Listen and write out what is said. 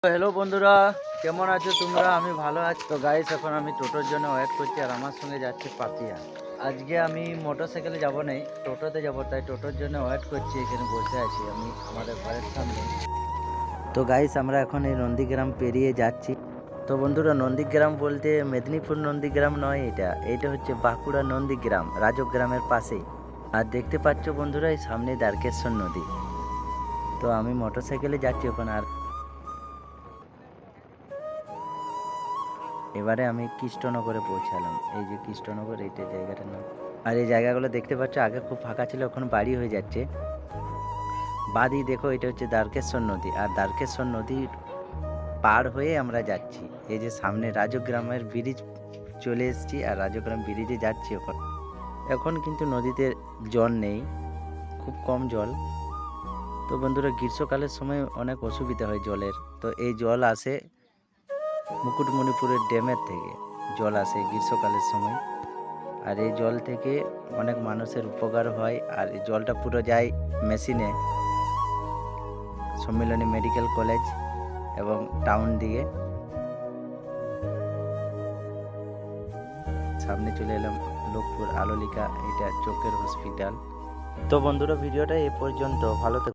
Hello বন্ধুরা, কেমন আছো তোমরা? আমি ভালো আছি। তো গাইস, এখন আমি টোটোর জন্য ওয়েট করছি আর আমার সঙ্গে যাচ্ছি পাতিয়া। আজকে আমি মোটরসাইকেলে যাব নাই, টোটোতে যাব, তাই টোটোর জন্য ওয়েট করছি। এখানে বসে আছি আমি আমাদের ঘরের সামনে। তো গাইস, আমরা এখন এই নন্দীগ্রাম পেরিয়ে যাচ্ছি। তো বন্ধুরা, নন্দীগ্রাম বলতে মেদিনীপুর নন্দীগ্রাম নয়, এটা হচ্ছে বাঁকুড়া নন্দীগ্রাম, রাজগ্রামের পাশেই। আর দেখতে পাচ্ছ বন্ধুরা, এই সামনে দ্বারকেশ্বর নদী। তো আমি মোটরসাইকেলে যাচ্ছি এখন। আর এবারে আমি কৃষ্ণনগরে পৌঁছালাম। এই যে কৃষ্ণনগর, এইটা জায়গাটার নাম। আর এই জায়গাগুলো দেখতে পাচ্ছ, আগে খুব ফাঁকা ছিল, এখন বাড়ি হয়ে যাচ্ছে। বাদি দেখো, এটা হচ্ছে দ্বারকেশ্বর নদী। আর দ্বারকেশ্বর নদীর পার হয়ে আমরা যাচ্ছি। এই যে সামনে রাজগ্রামের ব্রিজ চলে এসেছি, আর রাজগ্রাম ব্রিজে যাচ্ছি এখন। এখন কিন্তু নদীতে জল নেই, খুব কম জল। তো বন্ধুরা, গ্রীষ্মকালের সময় অনেক অসুবিধা হয় জলের। তো এই জল আসে মুকুটমণিপুরের ড্যামের থেকে, জল আসে গ্রীষ্মকালের সময়। আর এই জল থেকে অনেক মানুষের উপকার হয়। আর এই জলটা পুরো যায় মেশিনে, সম্মিলনী মেডিকেল কলেজ এবং টাউন দিয়ে। সামনে চলে এলাম লোকপুর আলোলিকা, এটা চোখের হসপিটাল। তো বন্ধুরা, ভিডিওটা এ পর্যন্ত। ভালো থেকো।